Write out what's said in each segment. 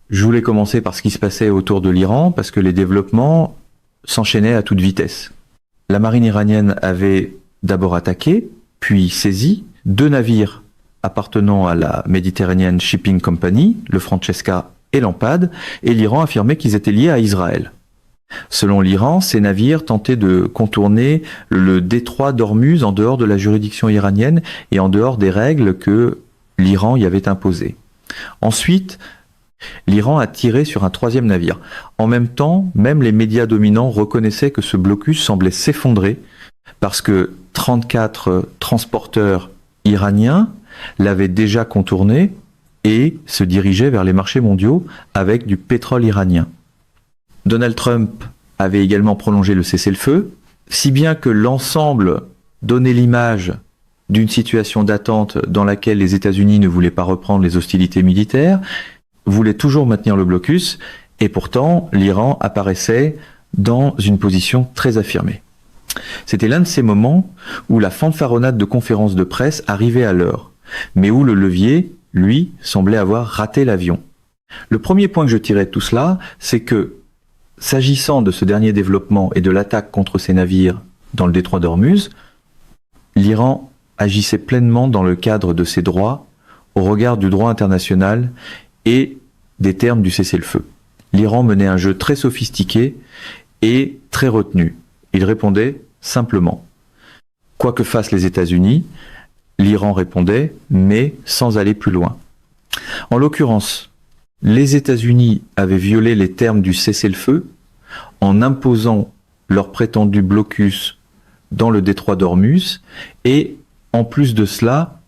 Je voulais commencer par ce qui se passait autour de l'Iran, parce que les développements s'enchaînaient à toute vitesse. La marine iranienne avait d'abord attaqué, puis saisi 2 navires appartenant à la Mediterranean Shipping Company, le Francesca et l'Empad, et l'Iran affirmait qu'ils étaient liés à Israël. Selon l'Iran, ces navires tentaient de contourner le détroit d'Ormuz en dehors de la juridiction iranienne et en dehors des règles que l'Iran y avait imposées. Ensuite, l'Iran a tiré sur un 3e navire. En même temps, même les médias dominants reconnaissaient que ce blocus semblait s'effondrer parce que 34 transporteurs iraniens l'avaient déjà contourné et se dirigeaient vers les marchés mondiaux avec du pétrole iranien. Donald Trump avait également prolongé le cessez-le-feu, si bien que l'ensemble donnait l'image d'une situation d'attente dans laquelle les États-Unis ne voulaient pas reprendre les hostilités militaires, voulaient toujours maintenir le blocus, et pourtant l'Iran apparaissait dans une position très affirmée. C'était l'un de ces moments où la fanfaronnade de conférences de presse arrivait à l'heure, mais où le levier, lui, semblait avoir raté l'avion. Le premier point que je tirais de tout cela, c'est que, s'agissant de ce dernier développement et de l'attaque contre ces navires dans le détroit d'Ormuz, l'Iran agissait pleinement dans le cadre de ses droits au regard du droit international et des termes du cessez-le-feu. L'Iran menait un jeu très sophistiqué et très retenu. Il répondait simplement. Quoi que fassent les États-Unis, l'Iran répondait, mais sans aller plus loin. En l'occurrence, les États-Unis avaient violé les termes du cessez-le-feu en imposant leur prétendu blocus dans le détroit d'Ormuz et en plus de cela,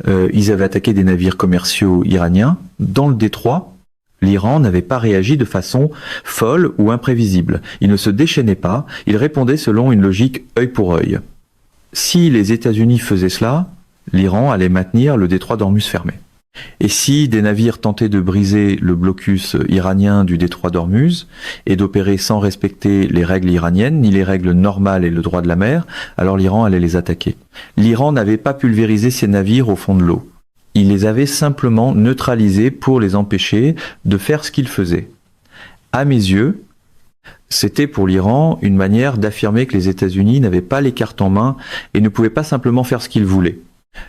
ils avaient attaqué des navires commerciaux iraniens dans le détroit. L'Iran n'avait pas réagi de façon folle ou imprévisible. Il ne se déchaînait pas, il répondait selon une logique œil pour œil. Si les États-Unis faisaient cela, l'Iran allait maintenir le détroit d'Ormuz fermé. Et si des navires tentaient de briser le blocus iranien du détroit d'Ormuz et d'opérer sans respecter les règles iraniennes, ni les règles normales et le droit de la mer, alors l'Iran allait les attaquer. L'Iran n'avait pas pulvérisé ces navires au fond de l'eau. Il les avait simplement neutralisés pour les empêcher de faire ce qu'ils faisaient. À mes yeux, c'était pour l'Iran une manière d'affirmer que les États-Unis n'avaient pas les cartes en main et ne pouvaient pas simplement faire ce qu'ils voulaient.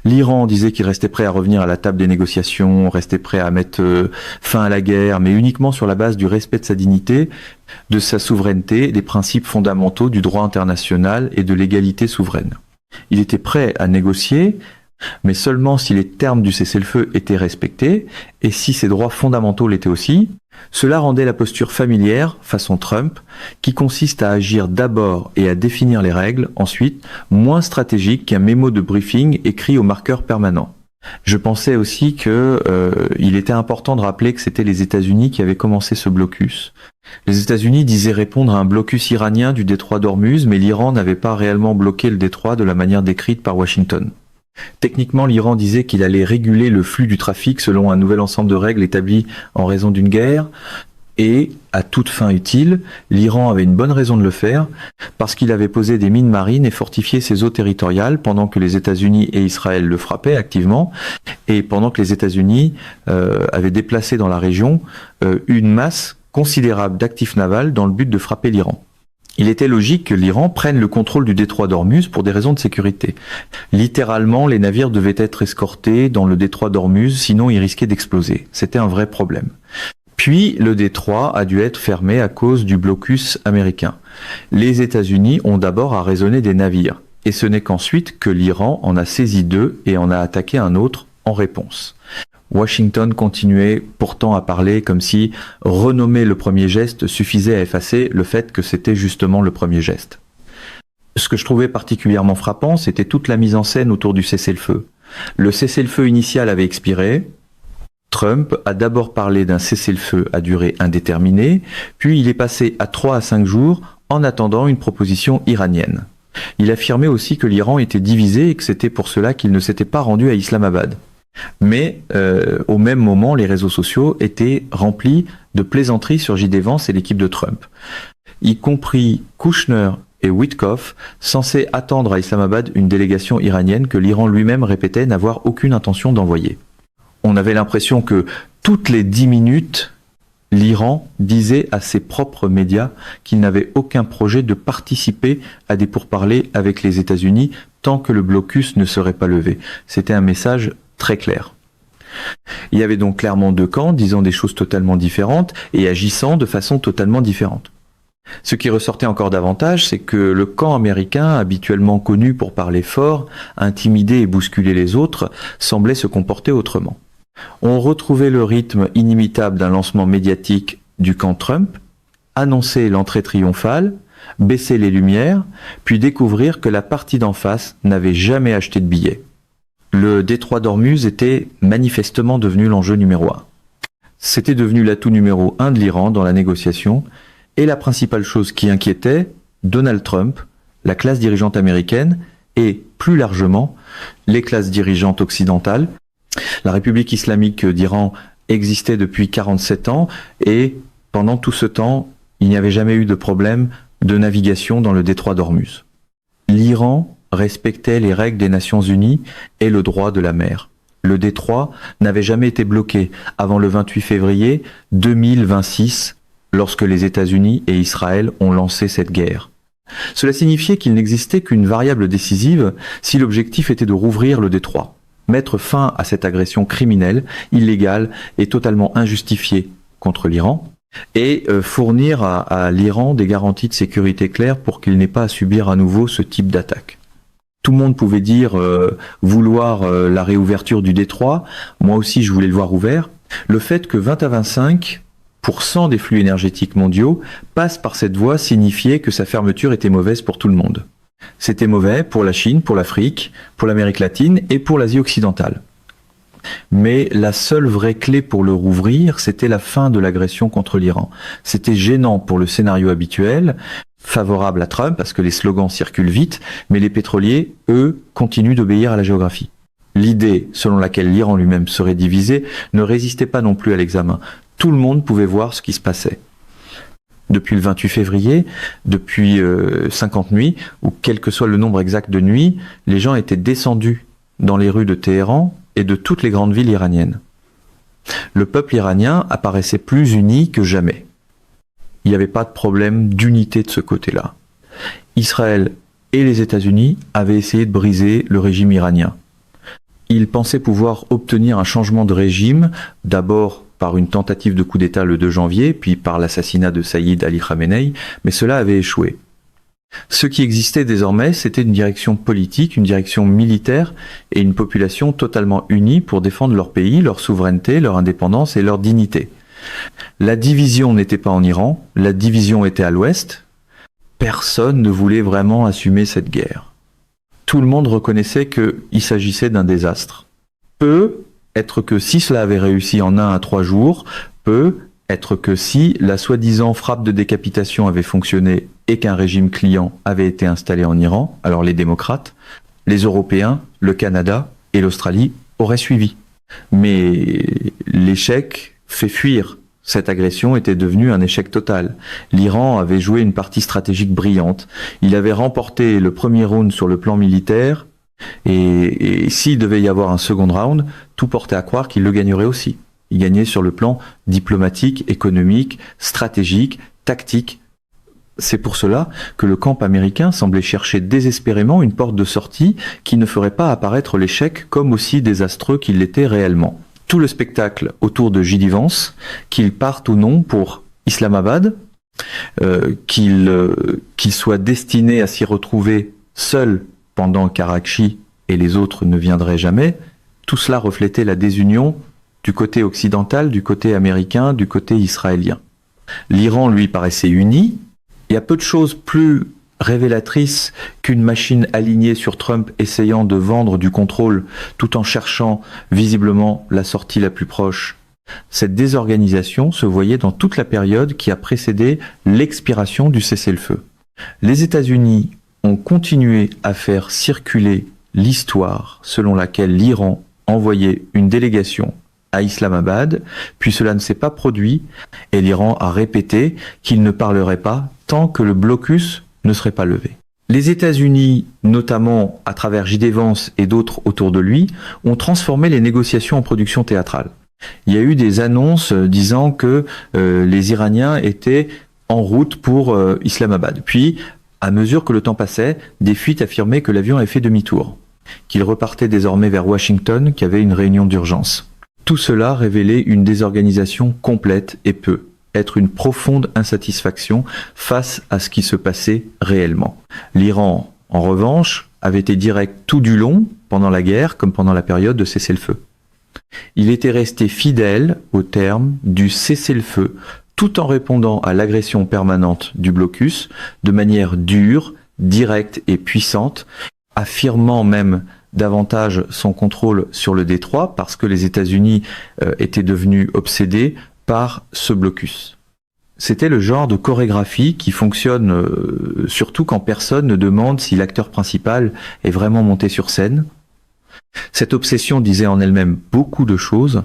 L'Iran disait qu'il restait prêt à revenir à la table des négociations, restait prêt à mettre fin à la guerre, mais uniquement sur la base du respect de sa dignité, de sa souveraineté, des principes fondamentaux du droit international et de l'égalité souveraine. Il était prêt à négocier, mais seulement si les termes du cessez-le-feu étaient respectés et si ses droits fondamentaux l'étaient aussi. Cela rendait la posture familière, façon Trump, qui consiste à agir d'abord et à définir les règles, ensuite, moins stratégique qu'un mémo de briefing écrit au marqueur permanent. Je pensais aussi qu'il était important de rappeler que c'était les États-Unis qui avaient commencé ce blocus. Les États-Unis disaient répondre à un blocus iranien du détroit d'Ormuz, mais l'Iran n'avait pas réellement bloqué le détroit de la manière décrite par Washington. Techniquement, l'Iran disait qu'il allait réguler le flux du trafic selon un nouvel ensemble de règles établies en raison d'une guerre, et, à toute fin utile, l'Iran avait une bonne raison de le faire, parce qu'il avait posé des mines marines et fortifié ses eaux territoriales pendant que les États-Unis et Israël le frappaient activement, et pendant que les États-Unis avaient déplacé dans la région une masse considérable d'actifs navals dans le but de frapper l'Iran. Il était logique que l'Iran prenne le contrôle du détroit d'Ormuz pour des raisons de sécurité. Littéralement, les navires devaient être escortés dans le détroit d'Ormuz, sinon ils risquaient d'exploser. C'était un vrai problème. Puis, le détroit a dû être fermé à cause du blocus américain. Les États-Unis ont d'abord arraisonné des navires, et ce n'est qu'ensuite que l'Iran en a saisi 2 et en a attaqué un autre en réponse. Washington continuait pourtant à parler comme si renommer le premier geste suffisait à effacer le fait que c'était justement le premier geste. Ce que je trouvais particulièrement frappant, c'était toute la mise en scène autour du cessez-le-feu. Le cessez-le-feu initial avait expiré. Trump a d'abord parlé d'un cessez-le-feu à durée indéterminée, puis il est passé à 3 à 5 jours en attendant une proposition iranienne. Il affirmait aussi que l'Iran était divisé et que c'était pour cela qu'il ne s'était pas rendu à Islamabad. Mais au même moment, les réseaux sociaux étaient remplis de plaisanteries sur J.D. Vance et l'équipe de Trump, y compris Kushner et Witkoff, censés attendre à Islamabad une délégation iranienne que l'Iran lui-même répétait n'avoir aucune intention d'envoyer. On avait l'impression que toutes les 10 minutes, l'Iran disait à ses propres médias qu'il n'avait aucun projet de participer à des pourparlers avec les États-Unis tant que le blocus ne serait pas levé. C'était un message très clair. Il y avait donc clairement deux camps disant des choses totalement différentes et agissant de façon totalement différente. Ce qui ressortait encore davantage, c'est que le camp américain, habituellement connu pour parler fort, intimider et bousculer les autres, semblait se comporter autrement. On retrouvait le rythme inimitable d'un lancement médiatique du camp Trump, annoncer l'entrée triomphale, baisser les lumières, puis découvrir que la partie d'en face n'avait jamais acheté de billets. Le détroit d'Ormuz était manifestement devenu l'enjeu numéro 1. C'était devenu l'atout numéro 1 de l'Iran dans la négociation, et la principale chose qui inquiétait Donald Trump, la classe dirigeante américaine et, plus largement, les classes dirigeantes occidentales. La République islamique d'Iran existait depuis 47 ans et pendant tout ce temps, il n'y avait jamais eu de problème de navigation dans le détroit d'Ormuz. L'Iran respectait les règles des Nations Unies et le droit de la mer. Le détroit n'avait jamais été bloqué avant le 28 février 2026, lorsque les États-Unis et Israël ont lancé cette guerre. Cela signifiait qu'il n'existait qu'une variable décisive si l'objectif était de rouvrir le détroit, mettre fin à cette agression criminelle, illégale et totalement injustifiée contre l'Iran, et fournir à l'Iran des garanties de sécurité claires pour qu'il n'ait pas à subir à nouveau ce type d'attaque. Tout le monde pouvait dire vouloir la réouverture du détroit, moi aussi je voulais le voir ouvert. Le fait que 20 à 25% des flux énergétiques mondiaux passent par cette voie signifiait que sa fermeture était mauvaise pour tout le monde. C'était mauvais pour la Chine, pour l'Afrique, pour l'Amérique latine et pour l'Asie occidentale. Mais la seule vraie clé pour le rouvrir, c'était la fin de l'agression contre l'Iran. C'était gênant pour le scénario habituel, favorable à Trump parce que les slogans circulent vite, mais les pétroliers, eux, continuent d'obéir à la géographie. L'idée selon laquelle l'Iran lui-même serait divisé ne résistait pas non plus à l'examen. Tout le monde pouvait voir ce qui se passait. Depuis le 28 février, depuis 50 nuits, ou quel que soit le nombre exact de nuits, les gens étaient descendus dans les rues de Téhéran et de toutes les grandes villes iraniennes. Le peuple iranien apparaissait plus uni que jamais. Il n'y avait pas de problème d'unité de ce côté-là. Israël et les États-Unis avaient essayé de briser le régime iranien. Ils pensaient pouvoir obtenir un changement de régime, d'abord par une tentative de coup d'État le 2 janvier, puis par l'assassinat de Saïd Ali Khamenei, mais cela avait échoué. Ce qui existait désormais, c'était une direction politique, une direction militaire et une population totalement unie pour défendre leur pays, leur souveraineté, leur indépendance et leur dignité. La division n'était pas en Iran, la division était à l'ouest. Personne ne voulait vraiment assumer cette guerre. Tout le monde reconnaissait qu'il s'agissait d'un désastre. Peut être que si cela avait réussi en 1 à 3 jours, peut être que si la soi-disant frappe de décapitation avait fonctionné et qu'un régime client avait été installé en Iran, alors les démocrates, les Européens, le Canada et l'Australie auraient suivi. Mais l'échec fait fuir. Cette agression était devenue un échec total. L'Iran avait joué une partie stratégique brillante. Il avait remporté le premier round sur le plan militaire et s'il devait y avoir un second round, tout portait à croire qu'il le gagnerait aussi. Il gagnait sur le plan diplomatique, économique, stratégique, tactique. C'est pour cela que le camp américain semblait chercher désespérément une porte de sortie qui ne ferait pas apparaître l'échec comme aussi désastreux qu'il l'était réellement. Tout le spectacle autour de J.D. Vance, qu'il parte ou non pour Islamabad, qu'il soit destiné à s'y retrouver seul pendant qu'Arakchi et les autres ne viendraient jamais, tout cela reflétait la désunion du côté occidental, du côté américain, du côté israélien. L'Iran, lui, paraissait uni. Il y a peu de choses plus révélatrices qu'une machine alignée sur Trump essayant de vendre du contrôle tout en cherchant visiblement la sortie la plus proche. Cette désorganisation se voyait dans toute la période qui a précédé l'expiration du cessez-le-feu. Les États-Unis ont continué à faire circuler l'histoire selon laquelle l'Iran envoyait une délégation à Islamabad, puis cela ne s'est pas produit, et l'Iran a répété qu'il ne parlerait pas tant que le blocus ne serait pas levé. Les États-Unis, notamment à travers J.D. Vance et d'autres autour de lui, ont transformé les négociations en production théâtrale. Il y a eu des annonces disant que les Iraniens étaient en route pour Islamabad. Puis, à mesure que le temps passait, des fuites affirmaient que l'avion avait fait demi-tour, qu'il repartait désormais vers Washington, qui avait une réunion d'urgence. Tout cela révélait une désorganisation complète et peut être une profonde insatisfaction face à ce qui se passait réellement. L'Iran, en revanche, avait été direct tout du long, pendant la guerre comme pendant la période de cessez-le-feu. Il était resté fidèle au terme du cessez-le-feu, tout en répondant à l'agression permanente du blocus de manière dure, directe et puissante, affirmant même davantage son contrôle sur le détroit parce que les États-Unis étaient devenus obsédés par ce blocus. C'était le genre de chorégraphie qui fonctionne surtout quand personne ne demande si l'acteur principal est vraiment monté sur scène. Cette obsession disait en elle-même beaucoup de choses.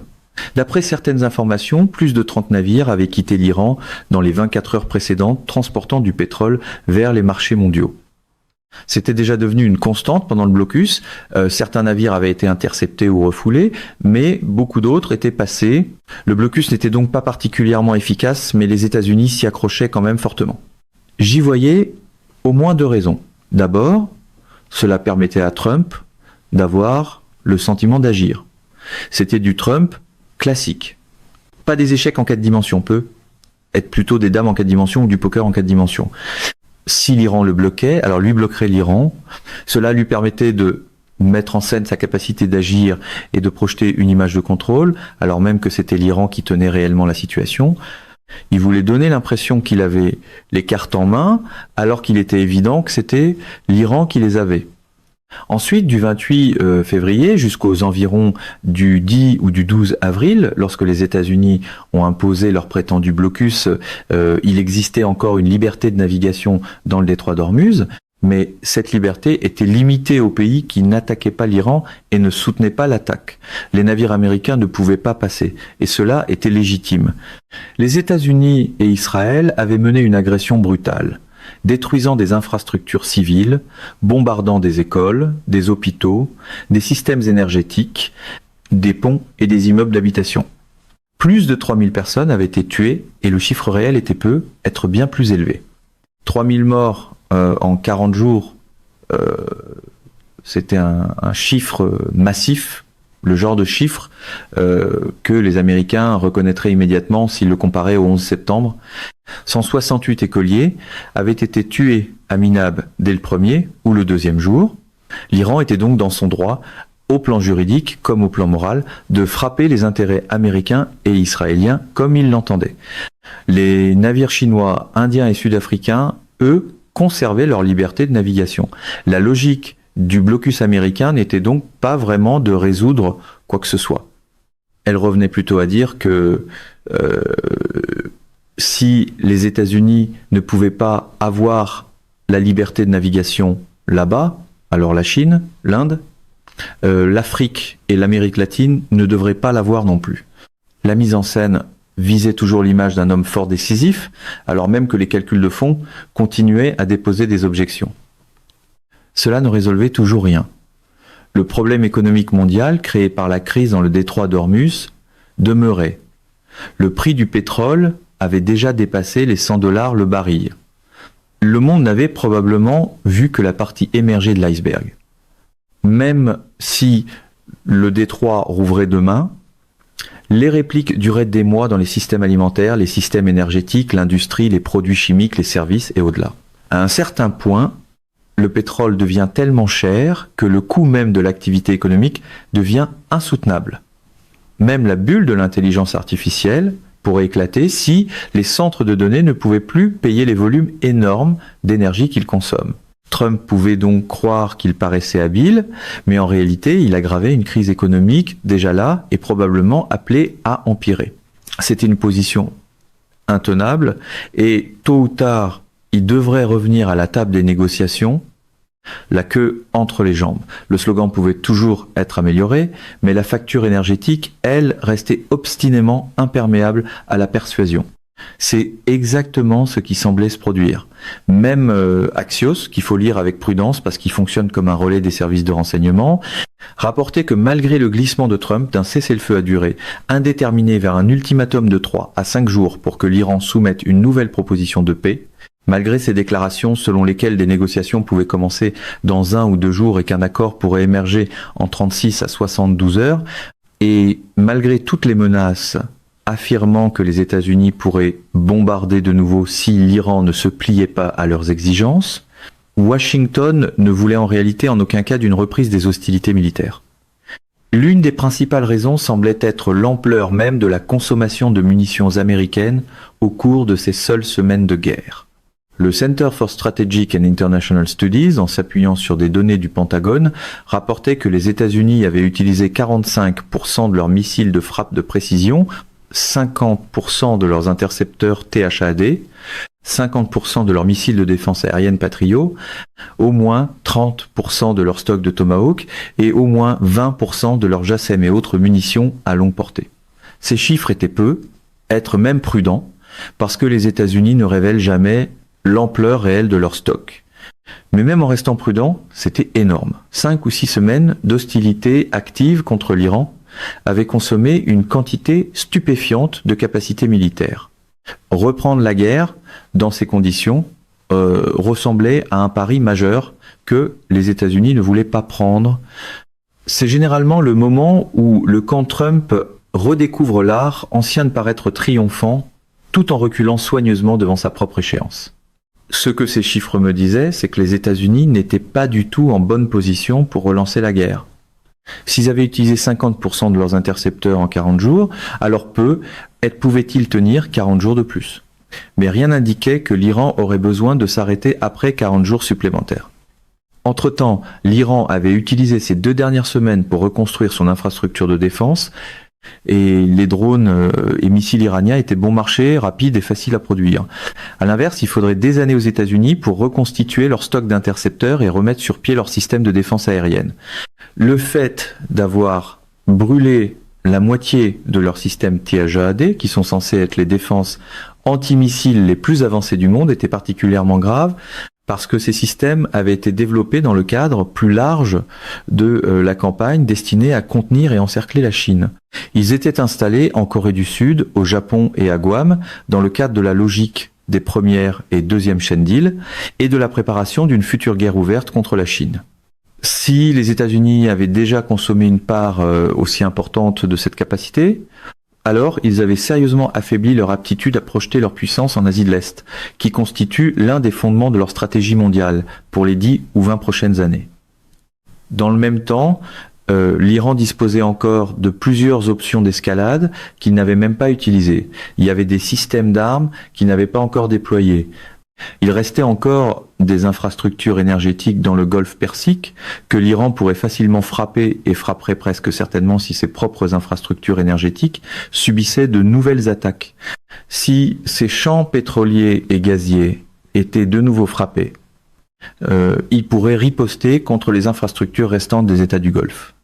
D'après certaines informations, plus de 30 navires avaient quitté l'Iran dans les 24 heures précédentes, transportant du pétrole vers les marchés mondiaux. C'était déjà devenu une constante pendant le blocus. Certains navires avaient été interceptés ou refoulés, mais beaucoup d'autres étaient passés. Le blocus n'était donc pas particulièrement efficace, mais les États-Unis s'y accrochaient quand même fortement. J'y voyais au moins deux raisons. D'abord, cela permettait à Trump d'avoir le sentiment d'agir. C'était du Trump classique. Pas des échecs en 4 dimensions, peut être plutôt des dames en 4 dimensions ou du poker en 4 dimensions. Si l'Iran le bloquait, alors lui bloquerait l'Iran. Cela lui permettait de mettre en scène sa capacité d'agir et de projeter une image de contrôle, alors même que c'était l'Iran qui tenait réellement la situation. Il voulait donner l'impression qu'il avait les cartes en main, alors qu'il était évident que c'était l'Iran qui les avait. Ensuite, du 28 février jusqu'aux environs du 10 ou du 12 avril, lorsque les États-Unis ont imposé leur prétendu blocus, il existait encore une liberté de navigation dans le détroit d'Ormuz, mais cette liberté était limitée aux pays qui n'attaquaient pas l'Iran et ne soutenaient pas l'attaque. Les navires américains ne pouvaient pas passer, et cela était légitime. Les États-Unis et Israël avaient mené une agression brutale, détruisant des infrastructures civiles, bombardant des écoles, des hôpitaux, des systèmes énergétiques, des ponts et des immeubles d'habitation. Plus de 3000 personnes avaient été tuées et le chiffre réel était peu être bien plus élevé. 3000 morts en 40 jours, c'était un chiffre massif, le genre de chiffre que les Américains reconnaîtraient immédiatement s'ils le comparaient au 11 septembre. 168 écoliers avaient été tués à Minab dès le premier ou le deuxième jour. L'Iran était donc dans son droit, au plan juridique comme au plan moral, de frapper les intérêts américains et israéliens comme il l'entendait. Les navires chinois, indiens et sud-africains, eux, conservaient leur liberté de navigation. La logique du blocus américain n'était donc pas vraiment de résoudre quoi que ce soit. Elle revenait plutôt à dire que si les États-Unis ne pouvaient pas avoir la liberté de navigation là-bas, alors la Chine, l'Inde, l'Afrique et l'Amérique latine ne devraient pas l'avoir non plus. La mise en scène visait toujours l'image d'un homme fort décisif, alors même que les calculs de fond continuaient à déposer des objections. Cela ne résolvait toujours rien. Le problème économique mondial créé par la crise dans le détroit d'Ormuz demeurait. Le prix du pétrole avait déjà dépassé les $100 le baril. Le monde n'avait probablement vu que la partie émergée de l'iceberg. Même si le détroit rouvrait demain, les répliques duraient des mois dans les systèmes alimentaires, les systèmes énergétiques, l'industrie, les produits chimiques, les services et au-delà. À un certain point, le pétrole devient tellement cher que le coût même de l'activité économique devient insoutenable. Même la bulle de l'intelligence artificielle pourrait éclater si les centres de données ne pouvaient plus payer les volumes énormes d'énergie qu'ils consomment. Trump pouvait donc croire qu'il paraissait habile, mais en réalité, il aggravait une crise économique déjà là et probablement appelée à empirer. C'était une position intenable et tôt ou tard, il devrait revenir à la table des négociations, la queue entre les jambes. Le slogan pouvait toujours être amélioré, mais la facture énergétique, elle, restait obstinément imperméable à la persuasion. C'est exactement ce qui semblait se produire. Même Axios, qu'il faut lire avec prudence parce qu'il fonctionne comme un relais des services de renseignement, rapportait que malgré le glissement de Trump d'un cessez-le-feu à durée indéterminé vers un ultimatum de 3 à 5 jours pour que l'Iran soumette une nouvelle proposition de paix, malgré ces déclarations selon lesquelles des négociations pouvaient commencer dans 1 ou 2 jours et qu'un accord pourrait émerger en 36 à 72 heures, et malgré toutes les menaces affirmant que les États-Unis pourraient bombarder de nouveau si l'Iran ne se pliait pas à leurs exigences, Washington ne voulait en réalité en aucun cas d'une reprise des hostilités militaires. L'une des principales raisons semblait être l'ampleur même de la consommation de munitions américaines au cours de ces seules semaines de guerre. Le Center for Strategic and International Studies, en s'appuyant sur des données du Pentagone, rapportait que les États-Unis avaient utilisé 45% de leurs missiles de frappe de précision, 50% de leurs intercepteurs THAAD, 50% de leurs missiles de défense aérienne Patriot, au moins 30% de leur stock de Tomahawk et au moins 20% de leurs JASSM et autres munitions à longue portée. Ces chiffres étaient peu, être même prudents, parce que les États-Unis ne révèlent jamais l'ampleur réelle de leur stock. Mais même en restant prudents, c'était énorme. 5 ou 6 semaines d'hostilité active contre l'Iran avaient consommé une quantité stupéfiante de capacités militaires. Reprendre la guerre dans ces conditions ressemblait à un pari majeur que les États-Unis ne voulaient pas prendre. C'est généralement le moment où le camp Trump redécouvre l'art ancien de paraître triomphant tout en reculant soigneusement devant sa propre échéance. Ce que ces chiffres me disaient, c'est que les États-Unis n'étaient pas du tout en bonne position pour relancer la guerre. S'ils avaient utilisé 50% de leurs intercepteurs en 40 jours, alors pouvaient-ils tenir 40 jours de plus? Mais rien n'indiquait que l'Iran aurait besoin de s'arrêter après 40 jours supplémentaires. Entre-temps, l'Iran avait utilisé ces 2 dernières semaines pour reconstruire son infrastructure de défense, et les drones et missiles iraniens étaient bon marché, rapides et faciles à produire. À l'inverse, il faudrait des années aux États-Unis pour reconstituer leur stock d'intercepteurs et remettre sur pied leur système de défense aérienne. Le fait d'avoir brûlé la moitié de leur système THAAD, qui sont censés être les défenses antimissiles les plus avancées du monde, était particulièrement grave, parce que ces systèmes avaient été développés dans le cadre plus large de la campagne destinée à contenir et encercler la Chine. Ils étaient installés en Corée du Sud, au Japon et à Guam, dans le cadre de la logique des premières et deuxièmes chaînes d'îles, et de la préparation d'une future guerre ouverte contre la Chine. Si les États-Unis avaient déjà consommé une part aussi importante de cette capacité, alors ils avaient sérieusement affaibli leur aptitude à projeter leur puissance en Asie de l'Est, qui constitue l'un des fondements de leur stratégie mondiale pour les 10 ou 20 prochaines années. Dans le même temps, l'Iran disposait encore de plusieurs options d'escalade qu'il n'avait même pas utilisées. Il y avait des systèmes d'armes qu'il n'avait pas encore déployés. Il restait encore des infrastructures énergétiques dans le Golfe Persique que l'Iran pourrait facilement frapper et frapperait presque certainement si ses propres infrastructures énergétiques subissaient de nouvelles attaques. Si ces champs pétroliers et gaziers étaient de nouveau frappés, il pourrait riposter contre les infrastructures restantes des États du Golfe.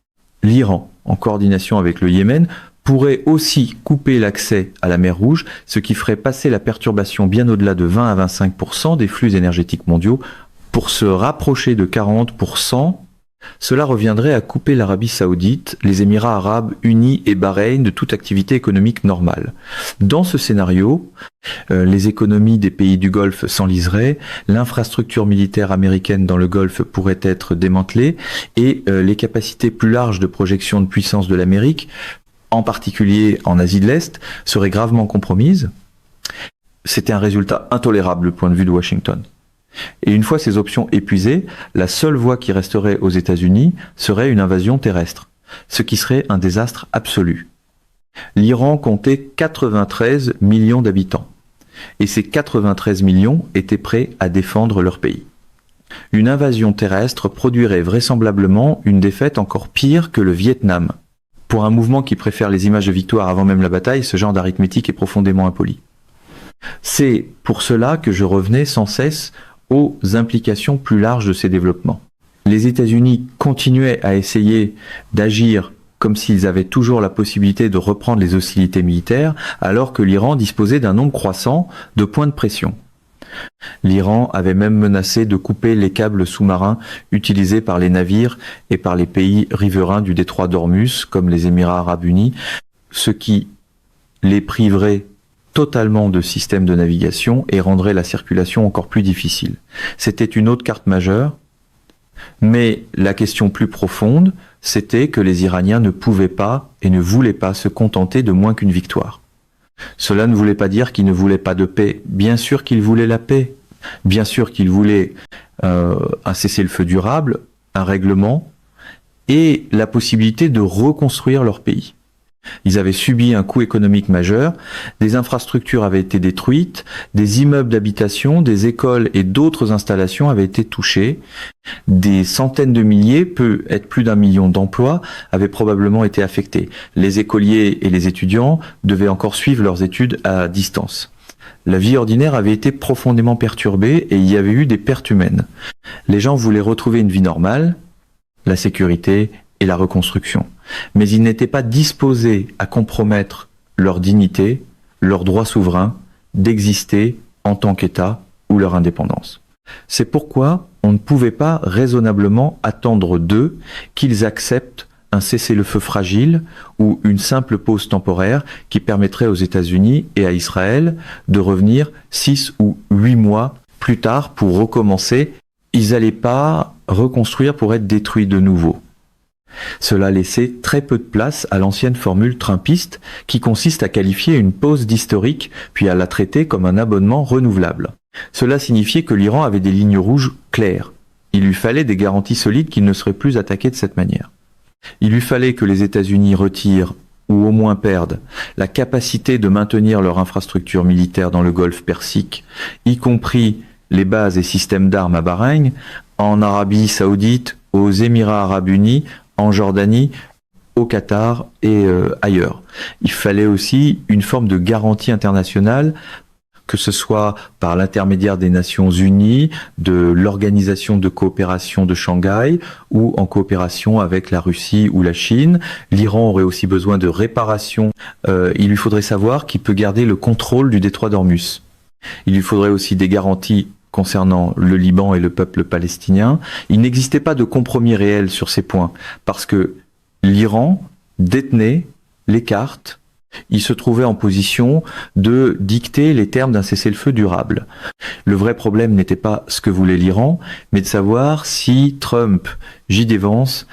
L'Iran, en coordination avec le Yémen, pourrait aussi couper l'accès à la mer Rouge, ce qui ferait passer la perturbation bien au-delà de 20 à 25% des flux énergétiques mondiaux pour se rapprocher de 40%. Cela reviendrait à couper l'Arabie Saoudite, les Émirats Arabes Unis et Bahreïn de toute activité économique normale. Dans ce scénario, les économies des pays du Golfe s'enliseraient, l'infrastructure militaire américaine dans le Golfe pourrait être démantelée et les capacités plus larges de projection de puissance de l'Amérique, en particulier en Asie de l'Est, seraient gravement compromises. C'était un résultat intolérable du point de vue de Washington. Et une fois ces options épuisées, la seule voie qui resterait aux États-Unis serait une invasion terrestre, ce qui serait un désastre absolu. L'Iran comptait 93 millions d'habitants, et ces 93 millions étaient prêts à défendre leur pays. Une invasion terrestre produirait vraisemblablement une défaite encore pire que le Vietnam. Pour un mouvement qui préfère les images de victoire avant même la bataille, ce genre d'arithmétique est profondément impoli. C'est pour cela que je revenais sans cesse aux implications plus larges de ces développements. Les États-Unis continuaient à essayer d'agir comme s'ils avaient toujours la possibilité de reprendre les hostilités militaires, alors que l'Iran disposait d'un nombre croissant de points de pression. L'Iran avait même menacé de couper les câbles sous-marins utilisés par les navires et par les pays riverains du détroit d'Ormuz, comme les Émirats arabes unis, ce qui les priverait totalement de système de navigation et rendrait la circulation encore plus difficile. C'était une autre carte majeure, mais la question plus profonde, c'était que les Iraniens ne pouvaient pas et ne voulaient pas se contenter de moins qu'une victoire. Cela ne voulait pas dire qu'ils ne voulaient pas de paix. Bien sûr qu'ils voulaient la paix. Bien sûr qu'ils voulaient un cessez-le-feu durable, un règlement et la possibilité de reconstruire leur pays. Ils avaient subi un coût économique majeur, des infrastructures avaient été détruites, des immeubles d'habitation, des écoles et d'autres installations avaient été touchés, des centaines de milliers, peut-être plus d'1 million d'emplois avaient probablement été affectés. Les écoliers et les étudiants devaient encore suivre leurs études à distance. La vie ordinaire avait été profondément perturbée et il y avait eu des pertes humaines. Les gens voulaient retrouver une vie normale, la sécurité et la reconstruction. Mais ils n'étaient pas disposés à compromettre leur dignité, leur droit souverain d'exister en tant qu'État ou leur indépendance. C'est pourquoi on ne pouvait pas raisonnablement attendre d'eux qu'ils acceptent un cessez-le-feu fragile ou une simple pause temporaire qui permettrait aux États-Unis et à Israël de revenir 6 ou 8 mois plus tard pour recommencer. Ils n'allaient pas reconstruire pour être détruits de nouveau. Cela laissait très peu de place à l'ancienne formule trumpiste qui consiste à qualifier une pause d'historique puis à la traiter comme un abonnement renouvelable. Cela signifiait que l'Iran avait des lignes rouges claires. Il lui fallait des garanties solides qu'il ne serait plus attaqué de cette manière. Il lui fallait que les États-Unis retirent ou au moins perdent la capacité de maintenir leur infrastructure militaire dans le Golfe Persique, y compris les bases et systèmes d'armes à Bahreïn, en Arabie Saoudite, aux Émirats arabes unis, en Jordanie, au Qatar et ailleurs. Il fallait aussi une forme de garantie internationale, que ce soit par l'intermédiaire des Nations Unies, de l'Organisation de coopération de Shanghai ou en coopération avec la Russie ou la Chine. L'Iran aurait aussi besoin de réparations. Il lui faudrait savoir qui peut garder le contrôle du détroit d'Ormuz. Il lui faudrait aussi des garanties concernant le Liban et le peuple palestinien. Il n'existait pas de compromis réel sur ces points, parce que l'Iran détenait les cartes, il se trouvait en position de dicter les termes d'un cessez-le-feu durable. Le vrai problème n'était pas ce que voulait l'Iran, mais de savoir si Trump, J.D. Vance,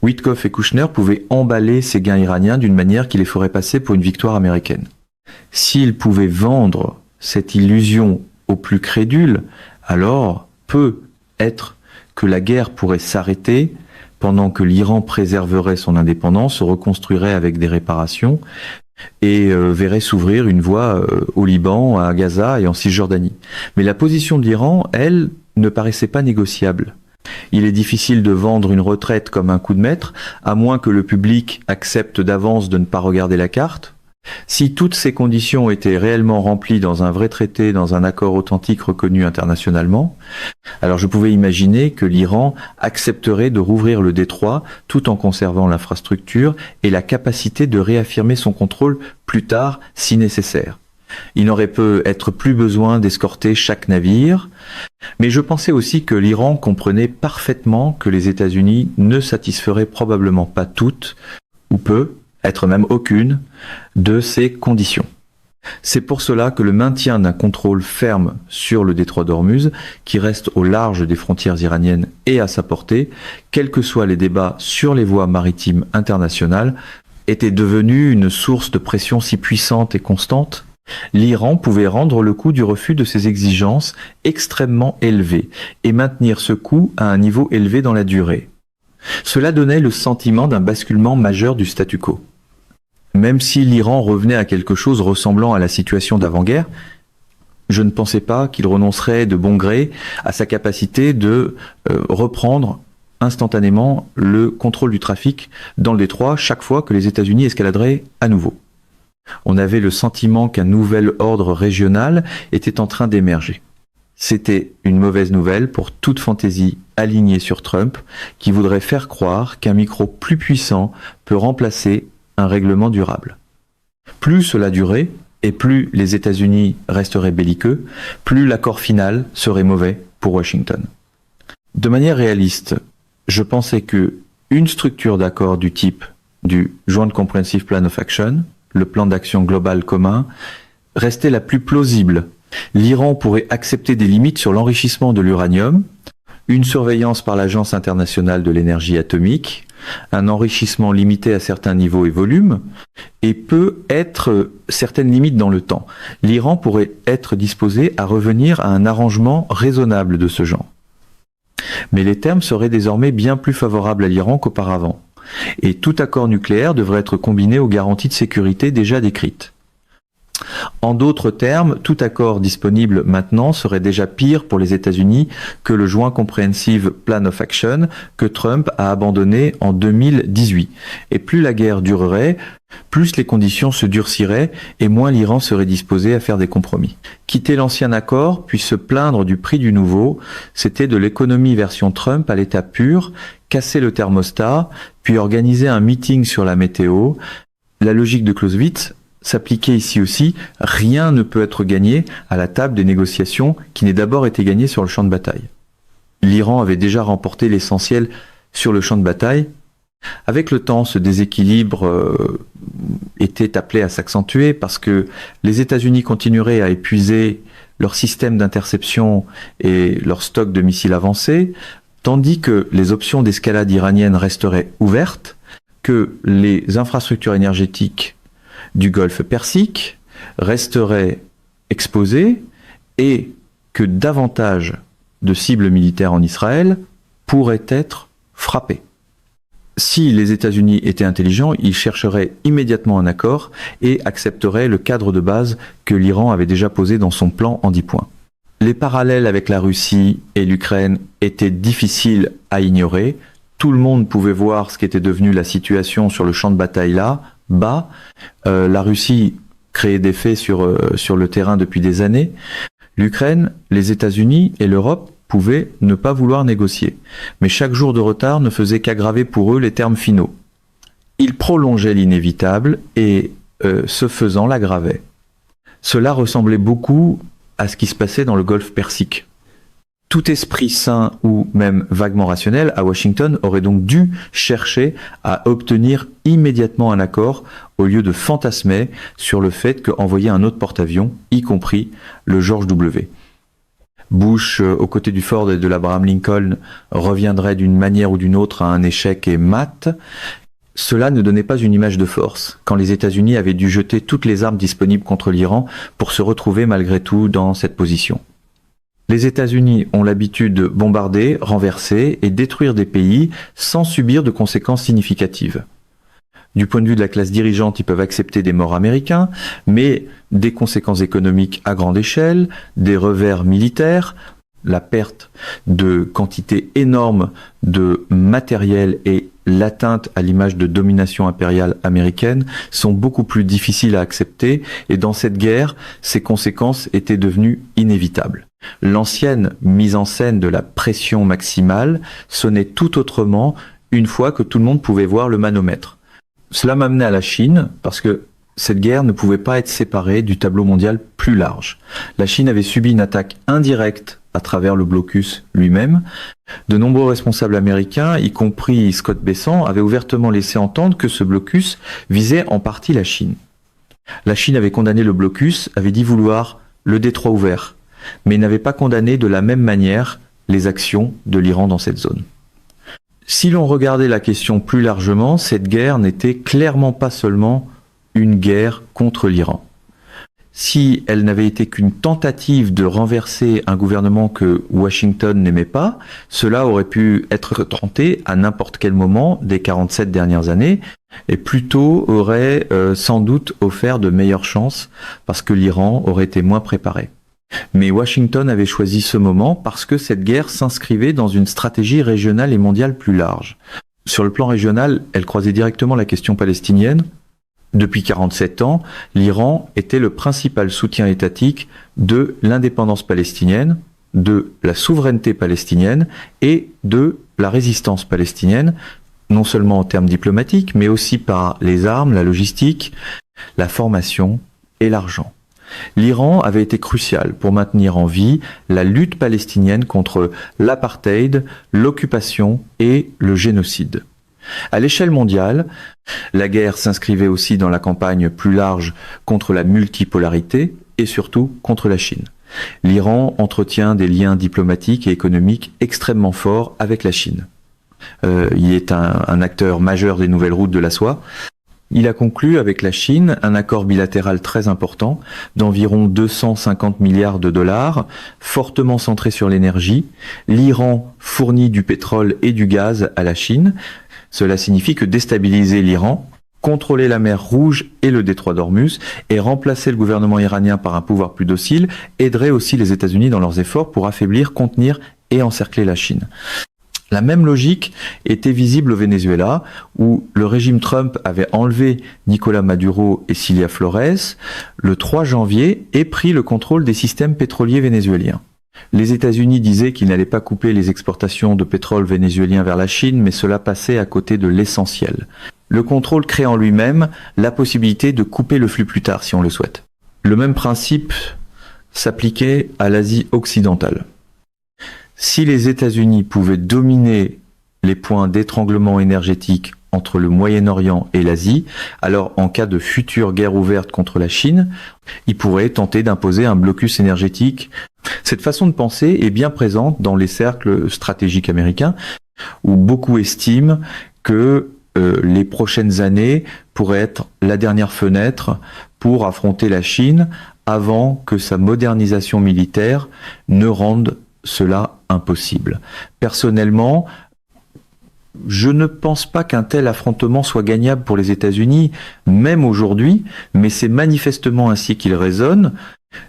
Witkoff et Kushner pouvaient emballer ces gains iraniens d'une manière qui les ferait passer pour une victoire américaine. S'ils pouvaient vendre cette illusion aux plus crédules, alors peut être que la guerre pourrait s'arrêter pendant que l'Iran préserverait son indépendance, se reconstruirait avec des réparations et verrait s'ouvrir une voie au Liban, à Gaza et en Cisjordanie. Mais la position de l'Iran, elle, ne paraissait pas négociable. Il est difficile de vendre une retraite comme un coup de maître, à moins que le public accepte d'avance de ne pas regarder la carte. Si toutes ces conditions étaient réellement remplies dans un vrai traité, dans un accord authentique reconnu internationalement, alors je pouvais imaginer que l'Iran accepterait de rouvrir le détroit tout en conservant l'infrastructure et la capacité de réaffirmer son contrôle plus tard si nécessaire. Il n'aurait peut-être plus besoin d'escorter chaque navire, mais je pensais aussi que l'Iran comprenait parfaitement que les États-Unis ne satisferaient probablement pas toutes, ou peu, être même aucune, de ces conditions. C'est pour cela que le maintien d'un contrôle ferme sur le détroit d'Ormuz, qui reste au large des frontières iraniennes et à sa portée, quels que soient les débats sur les voies maritimes internationales, était devenu une source de pression si puissante et constante. L'Iran pouvait rendre le coût du refus de ses exigences extrêmement élevé et maintenir ce coût à un niveau élevé dans la durée. Cela donnait le sentiment d'un basculement majeur du statu quo. Même si l'Iran revenait à quelque chose ressemblant à la situation d'avant-guerre, je ne pensais pas qu'il renoncerait de bon gré à sa capacité de reprendre instantanément le contrôle du trafic dans le détroit chaque fois que les États-Unis escaladeraient à nouveau. On avait le sentiment qu'un nouvel ordre régional était en train d'émerger. c'était une mauvaise nouvelle pour toute fantaisie alignée sur Trump qui voudrait faire croire qu'un micro plus puissant peut remplacer un règlement durable. Plus cela durait, et plus les États-Unis resteraient belliqueux, plus l'accord final serait mauvais pour Washington. De manière réaliste, je pensais que une structure d'accord du type du Joint Comprehensive Plan of Action, le plan d'action global commun, restait la plus plausible. L'Iran pourrait accepter des limites sur l'enrichissement de l'uranium, une surveillance par l'Agence internationale de l'énergie atomique, un enrichissement limité à certains niveaux et volumes, et peut être certaines limites dans le temps. L'Iran pourrait être disposé à revenir à un arrangement raisonnable de ce genre. Mais les termes seraient désormais bien plus favorables à l'Iran qu'auparavant, et tout accord nucléaire devrait être combiné aux garanties de sécurité déjà décrites. En d'autres termes, tout accord disponible maintenant serait déjà pire pour les États-Unis que le Joint Comprehensive Plan of Action que Trump a abandonné en 2018. Et plus la guerre durerait, plus les conditions se durciraient et moins l'Iran serait disposé à faire des compromis. Quitter l'ancien accord, puis se plaindre du prix du nouveau, c'était de l'économie version Trump à l'état pur, casser le thermostat, puis organiser un meeting sur la météo. La logique de Clausewitz s'appliquait ici aussi, rien ne peut être gagné à la table des négociations qui n'ait d'abord été gagné sur le champ de bataille. L'Iran avait déjà remporté l'essentiel sur le champ de bataille. Avec le temps, ce déséquilibre était appelé à s'accentuer parce que les États-Unis continueraient à épuiser leur système d'interception et leur stock de missiles avancés, tandis que les options d'escalade iranienne resteraient ouvertes, que les infrastructures énergétiques du Golfe Persique resteraient exposées et que davantage de cibles militaires en Israël pourraient être frappées. Si les États-Unis étaient intelligents, ils chercheraient immédiatement un accord et accepteraient le cadre de base que l'Iran avait déjà posé dans son plan en 10 points. Les parallèles avec la Russie et l'Ukraine étaient difficiles à ignorer. Tout le monde pouvait voir ce qu'était devenu la situation sur le champ de bataille là, bas. La Russie créait des faits sur le terrain depuis des années. L'Ukraine, les États-Unis et l'Europe pouvaient ne pas vouloir négocier. Mais chaque jour de retard ne faisait qu'aggraver pour eux les termes finaux. Ils prolongeaient l'inévitable et, ce faisant, l'aggravaient. Cela ressemblait beaucoup à ce qui se passait dans le Golfe Persique. Tout esprit sain ou même vaguement rationnel à Washington aurait donc dû chercher à obtenir immédiatement un accord au lieu de fantasmer sur le fait qu'envoyer un autre porte-avions, y compris le George W. Bush, aux côtés du Ford et de l'Abraham Lincoln, reviendrait d'une manière ou d'une autre à un échec et mat. Cela ne donnait pas une image de force, quand les États-Unis avaient dû jeter toutes les armes disponibles contre l'Iran pour se retrouver malgré tout dans cette position. Les États-Unis ont l'habitude de bombarder, renverser et détruire des pays sans subir de conséquences significatives. Du point de vue de la classe dirigeante, ils peuvent accepter des morts américains, mais des conséquences économiques à grande échelle, des revers militaires, la perte de quantités énormes de matériel et l'atteinte à l'image de domination impériale américaine sont beaucoup plus difficiles à accepter, et dans cette guerre, ces conséquences étaient devenues inévitables. L'ancienne mise en scène de la pression maximale sonnait tout autrement une fois que tout le monde pouvait voir le manomètre. Cela m'amenait à la Chine, parce que cette guerre ne pouvait pas être séparée du tableau mondial plus large. La Chine avait subi une attaque indirecte à travers le blocus lui-même. De nombreux responsables américains, y compris Scott Bessent, avaient ouvertement laissé entendre que ce blocus visait en partie la Chine. La Chine avait condamné le blocus, avait dit vouloir le détroit ouvert, mais n'avait pas condamné de la même manière les actions de l'Iran dans cette zone. Si l'on regardait la question plus largement, cette guerre n'était clairement pas seulement une guerre contre l'Iran. Si elle n'avait été qu'une tentative de renverser un gouvernement que Washington n'aimait pas, cela aurait pu être tenté à n'importe quel moment des 47 dernières années, et plutôt aurait sans doute offert de meilleures chances parce que l'Iran aurait été moins préparé. Mais Washington avait choisi ce moment parce que cette guerre s'inscrivait dans une stratégie régionale et mondiale plus large. Sur le plan régional, elle croisait directement la question palestinienne. Depuis 47 ans, l'Iran était le principal soutien étatique de l'indépendance palestinienne, de la souveraineté palestinienne et de la résistance palestinienne, non seulement en termes diplomatiques, mais aussi par les armes, la logistique, la formation et l'argent. L'Iran avait été crucial pour maintenir en vie la lutte palestinienne contre l'apartheid, l'occupation et le génocide. À l'échelle mondiale, la guerre s'inscrivait aussi dans la campagne plus large contre la multipolarité et surtout contre la Chine. L'Iran entretient des liens diplomatiques et économiques extrêmement forts avec la Chine. Il est un acteur majeur des nouvelles routes de la soie. Il a conclu avec la Chine un accord bilatéral très important d'environ 250 milliards de dollars, fortement centré sur l'énergie. L'Iran fournit du pétrole et du gaz à la Chine. Cela signifie que déstabiliser l'Iran, contrôler la mer Rouge et le détroit d'Ormuz et remplacer le gouvernement iranien par un pouvoir plus docile aiderait aussi les États-Unis dans leurs efforts pour affaiblir, contenir et encercler la Chine. La même logique était visible au Venezuela, où le régime Trump avait enlevé Nicolás Maduro et Cilia Flores le 3 janvier et pris le contrôle des systèmes pétroliers vénézuéliens. Les États-Unis disaient qu'ils n'allaient pas couper les exportations de pétrole vénézuélien vers la Chine, mais cela passait à côté de l'essentiel. Le contrôle crée en lui-même la possibilité de couper le flux plus tard, si on le souhaite. Le même principe s'appliquait à l'Asie occidentale. Si les États-Unis pouvaient dominer les points d'étranglement énergétique entre le Moyen-Orient et l'Asie, alors en cas de future guerre ouverte contre la Chine, ils pourraient tenter d'imposer un blocus énergétique. Cette façon de penser est bien présente dans les cercles stratégiques américains, où beaucoup estiment que les prochaines années pourraient être la dernière fenêtre pour affronter la Chine avant que sa modernisation militaire ne rende cela impossible. Personnellement, je ne pense pas qu'un tel affrontement soit gagnable pour les États-Unis, même aujourd'hui, mais c'est manifestement ainsi qu'il résonne.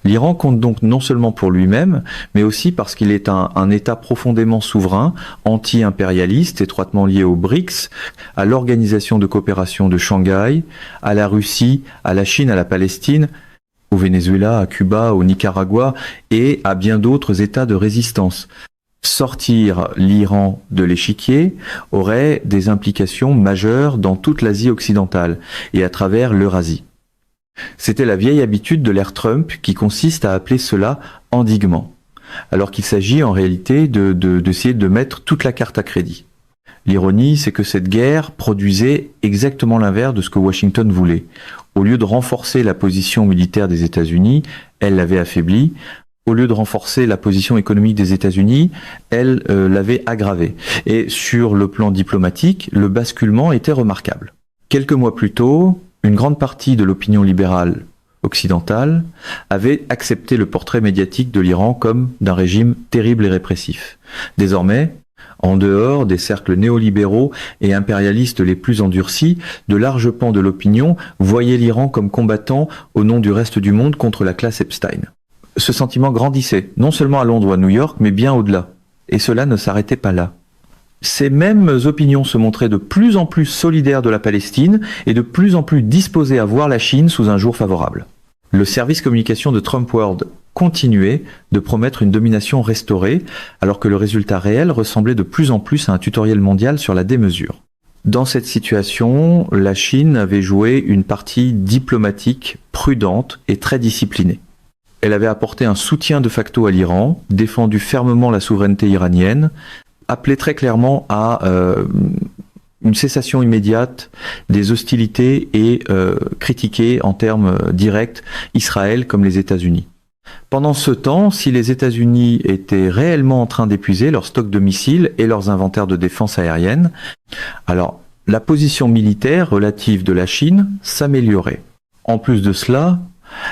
L'Iran compte donc non seulement pour lui-même, mais aussi parce qu'il est un État profondément souverain, anti-impérialiste, étroitement lié aux BRICS, à l'Organisation de coopération de Shanghai, à la Russie, à la Chine, à la Palestine, au Venezuela, à Cuba, au Nicaragua et à bien d'autres États de résistance. Sortir l'Iran de l'échiquier aurait des implications majeures dans toute l'Asie occidentale et à travers l'Eurasie. C'était la vieille habitude de l'ère Trump qui consiste à appeler cela endiguement, alors qu'il s'agit en réalité d'essayer de mettre toute la carte à crédit. L'ironie, c'est que cette guerre produisait exactement l'inverse de ce que Washington voulait. Au lieu de renforcer la position militaire des États-Unis, elle l'avait affaiblie. Au lieu de renforcer la position économique des États-Unis, elle l'avait aggravée. Et sur le plan diplomatique, le basculement était remarquable. Quelques mois plus tôt, une grande partie de l'opinion libérale occidentale avait accepté le portrait médiatique de l'Iran comme d'un régime terrible et répressif. Désormais, en dehors des cercles néolibéraux et impérialistes les plus endurcis, de larges pans de l'opinion voyaient l'Iran comme combattant au nom du reste du monde contre la classe Epstein. Ce sentiment grandissait, non seulement à Londres ou à New York, mais bien au-delà. Et cela ne s'arrêtait pas là. Ces mêmes opinions se montraient de plus en plus solidaires de la Palestine et de plus en plus disposées à voir la Chine sous un jour favorable. Le service communication de Trump World continuait de promettre une domination restaurée, alors que le résultat réel ressemblait de plus en plus à un tutoriel mondial sur la démesure. Dans cette situation, la Chine avait joué une partie diplomatique prudente et très disciplinée. Elle avait apporté un soutien de facto à l'Iran, défendu fermement la souveraineté iranienne, appelé très clairement à une cessation immédiate des hostilités et critiqué en termes directs Israël comme les États-Unis. Pendant ce temps, si les États-Unis étaient réellement en train d'épuiser leurs stocks de missiles et leurs inventaires de défense aérienne, alors la position militaire relative de la Chine s'améliorait. En plus de cela,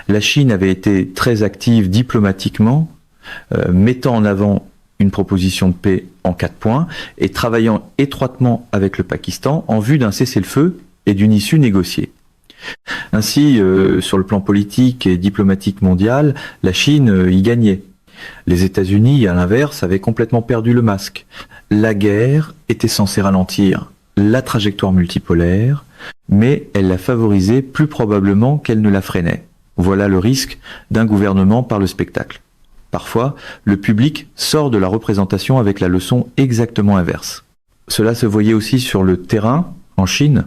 la Chine avait été très active diplomatiquement, mettant en avant une proposition de paix en 4 points et travaillant étroitement avec le Pakistan en vue d'un cessez-le-feu et d'une issue négociée. Ainsi, sur le plan politique et diplomatique mondial, la Chine y gagnait. Les États-Unis, à l'inverse, avaient complètement perdu le masque. La guerre était censée ralentir la trajectoire multipolaire, mais elle la favorisait plus probablement qu'elle ne la freinait. Voilà le risque d'un gouvernement par le spectacle. Parfois, le public sort de la représentation avec la leçon exactement inverse. Cela se voyait aussi sur le terrain, en Chine.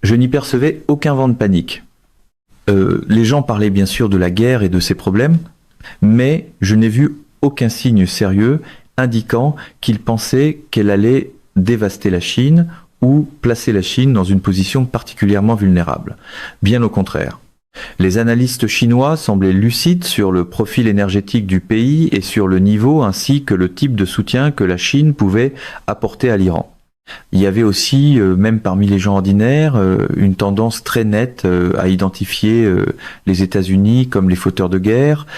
Je n'y percevais aucun vent de panique. Les gens parlaient bien sûr de la guerre et de ses problèmes, mais je n'ai vu aucun signe sérieux indiquant qu'ils pensaient qu'elle allait dévaster la Chine ou placer la Chine dans une position particulièrement vulnérable. Bien au contraire. Les analystes chinois semblaient lucides sur le profil énergétique du pays et sur le niveau ainsi que le type de soutien que la Chine pouvait apporter à l'Iran. Il y avait aussi, même parmi les gens ordinaires, une tendance très nette à identifier les États-Unis comme les fauteurs de guerre.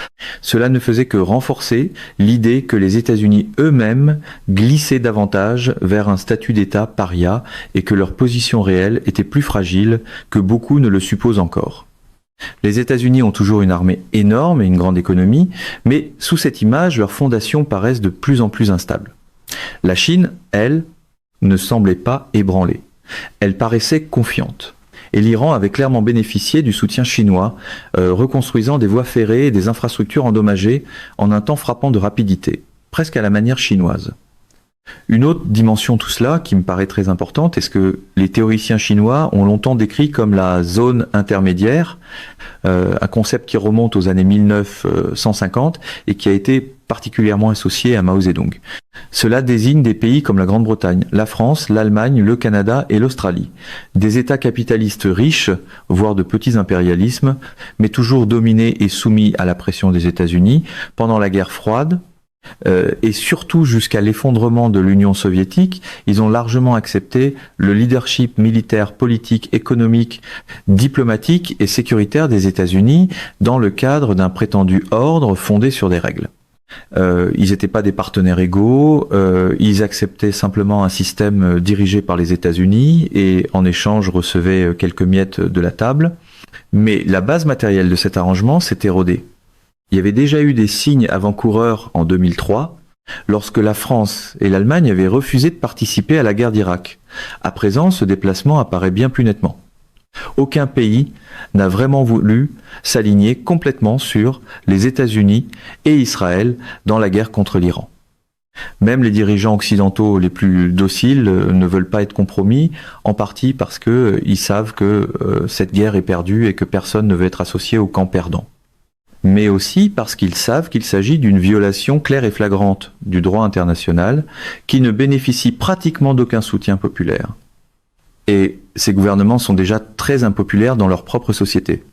Cela ne faisait que renforcer l'idée que les États-Unis eux-mêmes glissaient davantage vers un statut d'État paria et que leur position réelle était plus fragile que beaucoup ne le supposent encore. Les États-Unis ont toujours une armée énorme et une grande économie, mais sous cette image, leurs fondations paraissent de plus en plus instables. La Chine, elle, ne semblait pas ébranlée. Elle paraissait confiante. Et l'Iran avait clairement bénéficié du soutien chinois, reconstruisant des voies ferrées et des infrastructures endommagées en un temps frappant de rapidité, presque à la manière chinoise. Une autre dimension de tout cela qui me paraît très importante est ce que les théoriciens chinois ont longtemps décrit comme la zone intermédiaire, un concept qui remonte aux années 1950 et qui a été particulièrement associé à Mao Zedong. Cela désigne des pays comme la Grande-Bretagne, la France, l'Allemagne, le Canada et l'Australie. Des États capitalistes riches, voire de petits impérialismes, mais toujours dominés et soumis à la pression des États-Unis pendant la guerre froide, et surtout jusqu'à l'effondrement de l'Union soviétique, ils ont largement accepté le leadership militaire, politique, économique, diplomatique et sécuritaire des États-Unis dans le cadre d'un prétendu ordre fondé sur des règles. Ils n'étaient pas des partenaires égaux, ils acceptaient simplement un système dirigé par les États-Unis et en échange recevaient quelques miettes de la table. Mais la base matérielle de cet arrangement s'est érodée. Il y avait déjà eu des signes avant-coureurs en 2003, lorsque la France et l'Allemagne avaient refusé de participer à la guerre d'Irak. À présent, ce déplacement apparaît bien plus nettement. Aucun pays n'a vraiment voulu s'aligner complètement sur les États-Unis et Israël dans la guerre contre l'Iran. Même les dirigeants occidentaux les plus dociles ne veulent pas être compromis, en partie parce qu'ils savent que cette guerre est perdue et que personne ne veut être associé au camp perdant. Mais aussi parce qu'ils savent qu'il s'agit d'une violation claire et flagrante du droit international qui ne bénéficie pratiquement d'aucun soutien populaire. Et ces gouvernements sont déjà très impopulaires dans leur propre société.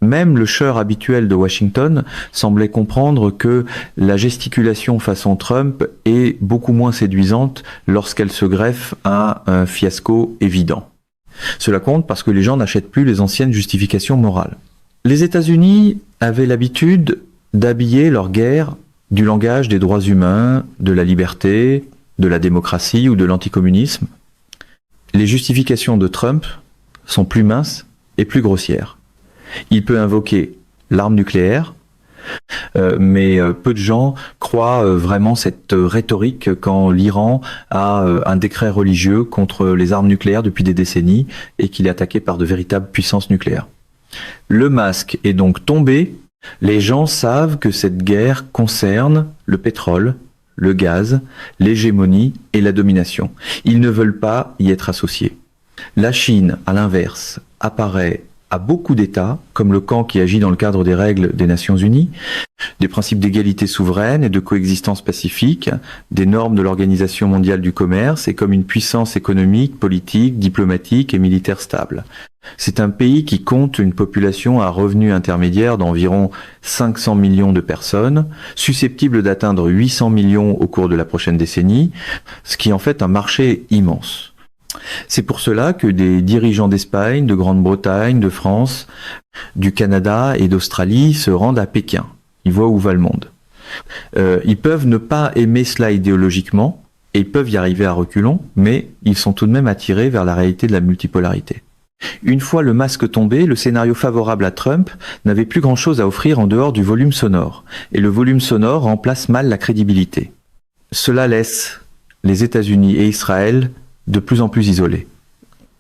Même le cheur habituel de Washington semblait comprendre que la gesticulation façon Trump est beaucoup moins séduisante lorsqu'elle se greffe à un fiasco évident. Cela compte parce que les gens n'achètent plus les anciennes justifications morales. Les États-Unis avaient l'habitude d'habiller leur guerre du langage des droits humains, de la liberté, de la démocratie ou de l'anticommunisme. Les justifications de Trump sont plus minces et plus grossières. Il peut invoquer l'arme nucléaire, mais peu de gens croient vraiment cette rhétorique quand l'Iran a un décret religieux contre les armes nucléaires depuis des décennies et qu'il est attaqué par de véritables puissances nucléaires. Le masque est donc tombé. Les gens savent que cette guerre concerne le pétrole, le gaz, l'hégémonie et la domination. Ils ne veulent pas y être associés. La Chine, à l'inverse, apparaît à beaucoup d'États, comme le camp qui agit dans le cadre des règles des Nations Unies, des principes d'égalité souveraine et de coexistence pacifique, des normes de l'Organisation mondiale du commerce et comme une puissance économique, politique, diplomatique et militaire stable. C'est un pays qui compte une population à revenu intermédiaire d'environ 500 millions de personnes, susceptible d'atteindre 800 millions au cours de la prochaine décennie, ce qui en fait un marché immense. C'est pour cela que des dirigeants d'Espagne, de Grande-Bretagne, de France, du Canada et d'Australie se rendent à Pékin. Ils voient où va le monde. Ils peuvent ne pas aimer cela idéologiquement, et ils peuvent y arriver à reculons, mais ils sont tout de même attirés vers la réalité de la multipolarité. Une fois le masque tombé, le scénario favorable à Trump n'avait plus grand-chose à offrir en dehors du volume sonore, et le volume sonore remplace mal la crédibilité. Cela laisse les États-Unis et Israël de plus en plus isolés.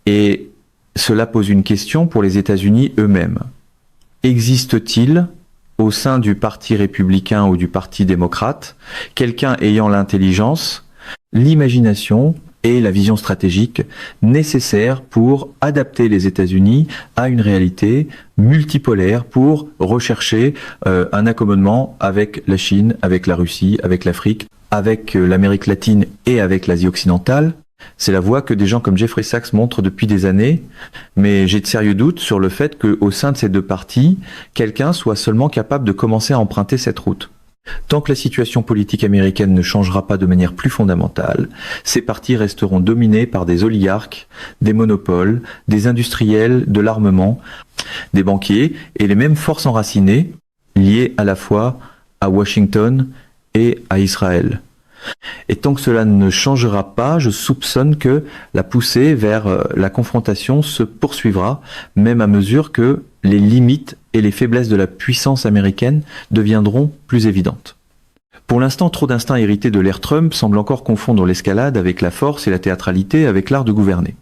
Et cela pose une question pour les États-Unis eux-mêmes. Existe-t-il au sein du parti républicain ou du parti démocrate, quelqu'un ayant l'intelligence, l'imagination et la vision stratégique nécessaires pour adapter les États-Unis à une réalité multipolaire, pour rechercher un accommodement avec la Chine, avec la Russie, avec l'Afrique, avec l'Amérique latine et avec l'Asie occidentale. C'est la voie que des gens comme Jeffrey Sachs montrent depuis des années, mais j'ai de sérieux doutes sur le fait qu'au sein de ces deux partis, quelqu'un soit seulement capable de commencer à emprunter cette route. Tant que la situation politique américaine ne changera pas de manière plus fondamentale, ces partis resteront dominés par des oligarques, des monopoles, des industriels de l'armement, des banquiers et les mêmes forces enracinées, liées à la fois à Washington et à Israël. Et tant que cela ne changera pas, je soupçonne que la poussée vers la confrontation se poursuivra, même à mesure que les limites et les faiblesses de la puissance américaine deviendront plus évidentes. Pour l'instant, trop d'instincts hérités de l'ère Trump semblent encore confondre l'escalade avec la force et la théâtralité avec l'art de gouverner.